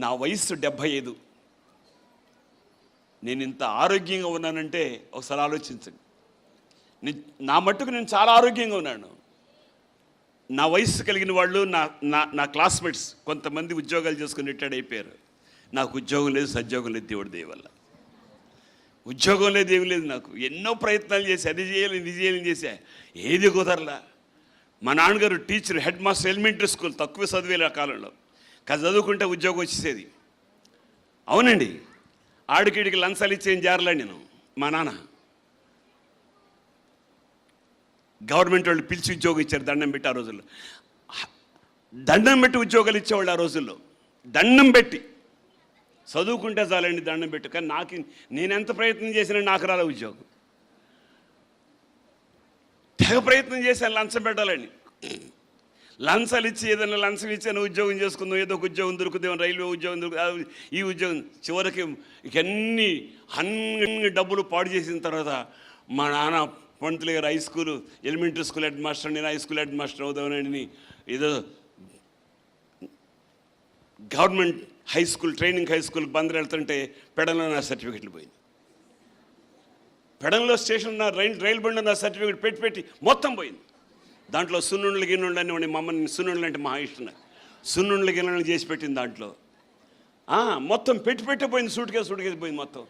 నా వయస్సు 75. నేను ఇంత ఆరోగ్యంగా ఉన్నానంటే ఒకసారి ఆలోచించండి. నా మట్టుకు నేను చాలా ఆరోగ్యంగా ఉన్నాను. నా వయస్సు కలిగిన వాళ్ళు నా క్లాస్మేట్స్ కొంతమంది ఉద్యోగాలు చేసుకుని రిటైర్డ్ అయిపోయారు. నాకు ఉద్యోగం లేదు, సద్యోగం లేదు. దేవుడి దయ వల్ల ఉద్యోగం లేదు, ఏమి లేదు. నాకు ఎన్నో ప్రయత్నాలు చేసి అది చేయాలి ఇది చేయాలని చేశా, ఏది కుదరలా. మా నాన్నగారు teacher, head master, elementary school. తక్కువ చదివేది ఆ కాలంలో. కాదు చదువుకుంటే ఉద్యోగం వచ్చేసేది. అవునండి, ఆడికిడికి లంచాలు ఇచ్చేం జారలే నేను. మా నాన్న గవర్నమెంట్ వాళ్ళు పిలిచి ఉద్యోగం ఇచ్చారు, దండం పెట్టి. ఆ రోజుల్లో దండం పెట్టి ఉద్యోగాలు ఇచ్చేవాళ్ళు. ఆ రోజుల్లో దండం పెట్టి చదువుకుంటే చాలండి, దండం పెట్టి. కానీ నేనెంత ప్రయత్నం చేసినా నాకు రాలే ఉద్యోగం. తెగ ప్రయత్నం చేశాను లంచం పెట్టాలని. లంచాలు ఇచ్చి ఏదైనా లంచం ఇచ్చాను, ఉద్యోగం చేసుకుందాం, ఏదో ఒక ఉద్యోగం దొరుకుతాం, రైల్వే ఉద్యోగం దొరుకుతుంది, ఈ ఉద్యోగం. చివరికి అన్ని డబ్బులు పాడు చేసిన తర్వాత మా నాన్న పంతులు గారు high school, elementary school headmaster, నేను హై స్కూల్ హెడ్ మాస్టర్ అవుదామని ఏదో government high school, training high school Bandar వెళ్తుంటే పెడలో నా సర్టిఫికెట్లు పోయింది. పెడంలో స్టేషన్ నా రైలు బండి నా సర్టిఫికెట్ పెట్టి మొత్తం పోయింది. దాంట్లో సున్నుండ్లు గిన్నుండ్లు అని మా అమ్మని, సున్నుండ్లు అంటే మహా ఇష్టం నాకు. సున్నుండ్లు గిన్నెలు చేసి పెట్టింది దాంట్లో. మొత్తం పెట్టి పోయింది. సూట్ కేసు పోయింది మొత్తం.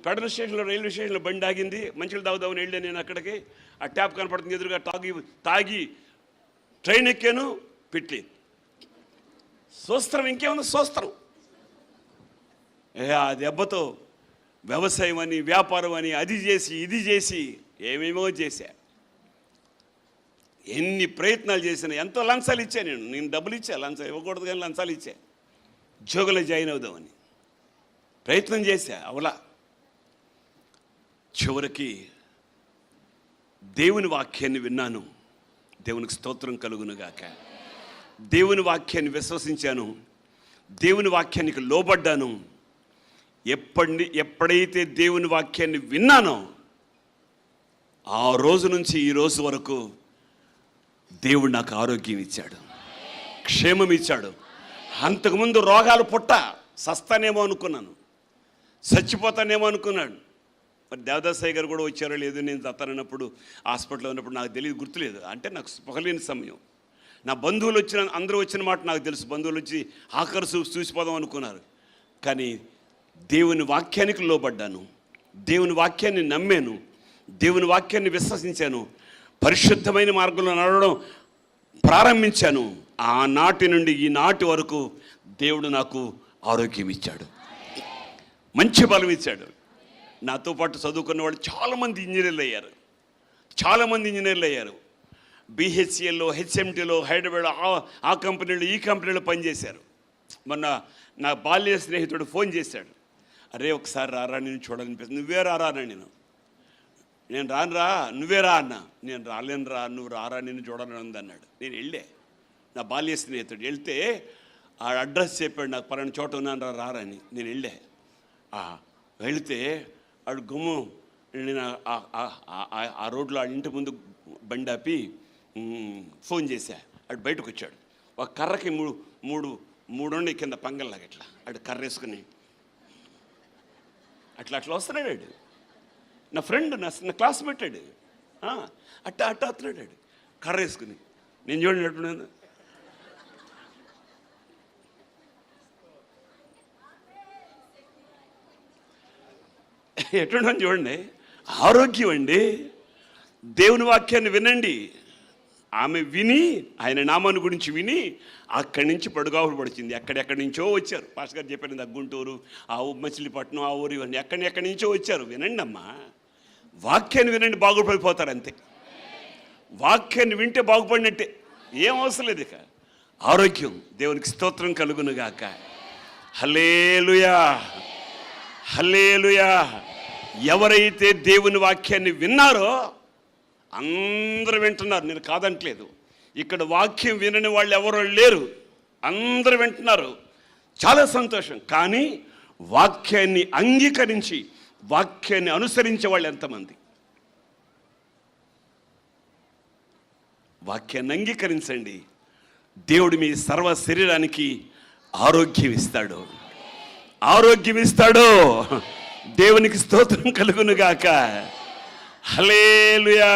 పెడల స్టేషన్లో, రైల్వే స్టేషన్లో బండి ఆగింది. మంచిగా తాగుదామని వెళ్ళాను నేను అక్కడికి. ఆ ట్యాప్ కనపడుతుంది ఎదురుగా. తాగి ట్రైన్ ఎక్కాను, పెట్టి చూస్తాం. ఇంకేముంది చూస్తాం. ఆ దెబ్బతో వ్యవసాయం అని, వ్యాపారం అని, అది చేసి ఇది చేసి ఏమేమో చేశా. ఎన్ని ప్రయత్నాలు చేసినా. ఎంతో లంచాలు ఇచ్చా నేను డబ్బులు ఇచ్చా. లంచం ఇవ్వకూడదు కానీ లంచాలు ఇచ్చా. ఉద్యోగంలో జాయిన్ అవుదామని ప్రయత్నం చేశా, అవలా. చివరికి దేవుని వాక్యాన్ని విన్నాను. దేవునికి స్తోత్రం కలుగునుగాక. దేవుని వాక్యాన్ని విశ్వసించాను, దేవుని వాక్యానికి లోబడ్డాను. ఎప్పుడైతే దేవుని వాక్యాన్ని విన్నానో ఆ రోజు నుంచి ఈ రోజు వరకు దేవుడు నాకు ఆరోగ్యం ఇచ్చాడు, క్షేమం ఇచ్చాడు. అంతకుముందు రోగాలు సస్తానేమో అనుకున్నాను, చచ్చిపోతానేమో అనుకున్నాడు. మరి దేవదాసయ్య గారు కూడా వచ్చారో లేదు, నేను చస్తానన్నప్పుడు హాస్పిటల్లో ఉన్నప్పుడు నాకు తెలియదు, గుర్తులేదు. అంటే నాకు పొగలేని సమయం. నా బంధువులు అందరూ వచ్చిన మాట నాకు తెలుసు. బంధువులు వచ్చి ఆఖరు చూసిపోదాం అనుకున్నారు. కానీ దేవుని వాక్యానికి లోబడ్డాను, దేవుని వాక్యాన్ని నమ్మాను, దేవుని వాక్యాన్ని విశ్వసించాను, పరిశుద్ధమైన మార్గంలో నడవడం ప్రారంభించాను. ఆనాటి నుండి ఈనాటి వరకు దేవుడు నాకు ఆరోగ్యం ఇచ్చాడు, మంచి బలం ఇచ్చాడు. నాతో పాటు చదువుకున్న వాళ్ళు చాలామంది ఇంజనీర్లు అయ్యారు. బిహెచ్ఎల్లో, హెచ్ఎంటీలో, హైదరాబాద్ ఆ కంపెనీలో, ఈ కంపెనీలో పనిచేశారు. మొన్న నా బాల్య స్నేహితుడు ఫోన్ చేశాడు, అరే ఒకసారి రారా, నేను చూడాలనిపిస్తుంది. నువ్వే రారా అన్నా. నేను రానురా, నువ్వే రా అన్నా. నేను రాలేనురా, నువ్వు రారా, నేను చూడాలని ఉంది అన్నాడు. నేను వెళ్ళే, నా బాల్య స్నేహితుడు వెళ్తే ఆ అడ్రస్ చెప్పాడు నాకు, పలానా చోట ఉన్నాను రారని. నేను వెళితే ఆడు గుమ్ము, నేను ఆ రోడ్లో ఆ ఇంటి ముందు బండి ఆపి ఫోన్ చేశా. అటు బయటకు వచ్చాడు. ఒక కర్రకి మూడు ఉండి కింద పంగల్లాగా ఇట్లా అటు కర్ర వేసుకుని అట్లా వస్తున్నాడు. నా ఫ్రెండ్, నా క్లాస్మేట్ అడు. అట్ట వస్తున్నాడు కర్ర వేసుకుని. నేను చూడండి ఎట్లున్నాను చూడండి. ఆరోగ్యం అండి. దేవుని వాక్యాన్ని వినండి. ఆమె విని, ఆయన నామాన్ని గురించి విని అక్కడి నుంచి పడుగావులు పడుతుంది. ఎక్కడెక్కడి నుంచో వచ్చారు. పాస్టర్ గారు చెప్పారు, గుంటూరు, మచిలీపట్నం, ఆ ఊరు, ఇవన్నీ ఎక్కడి నుంచో వచ్చారు. వినండి అమ్మా, వాక్యాన్ని వినండి, బాగుపడిపోతారు అంతే. వాక్యాన్ని వింటే బాగుపడినట్టే, ఏం అవసరం లేదు. ఇక ఆరోగ్యం. దేవునికి స్తోత్రం కలుగునుగాక. హల్లెలూయా, హల్లెలూయా. ఎవరైతే దేవుని వాక్యాన్ని విన్నారో అందరూ వింటున్నారు. నేను కాదంటలేదు. ఇక్కడ వాక్యం వినని వాళ్ళు ఎవరో లేరు, అందరూ వింటున్నారు. చాలా సంతోషం. కానీ వాక్యాన్ని అంగీకరించి, వాక్యాన్ని అనుసరించే వాళ్ళు ఎంతమంది? వాక్యాన్ని అంగీకరించండి. దేవుడు మీ సర్వ శరీరానికి ఆరోగ్యం ఇస్తాడు, ఆరోగ్యం ఇస్తాడు. దేవునికి స్తోత్రం కలుగును గాక. హల్లెలూయా.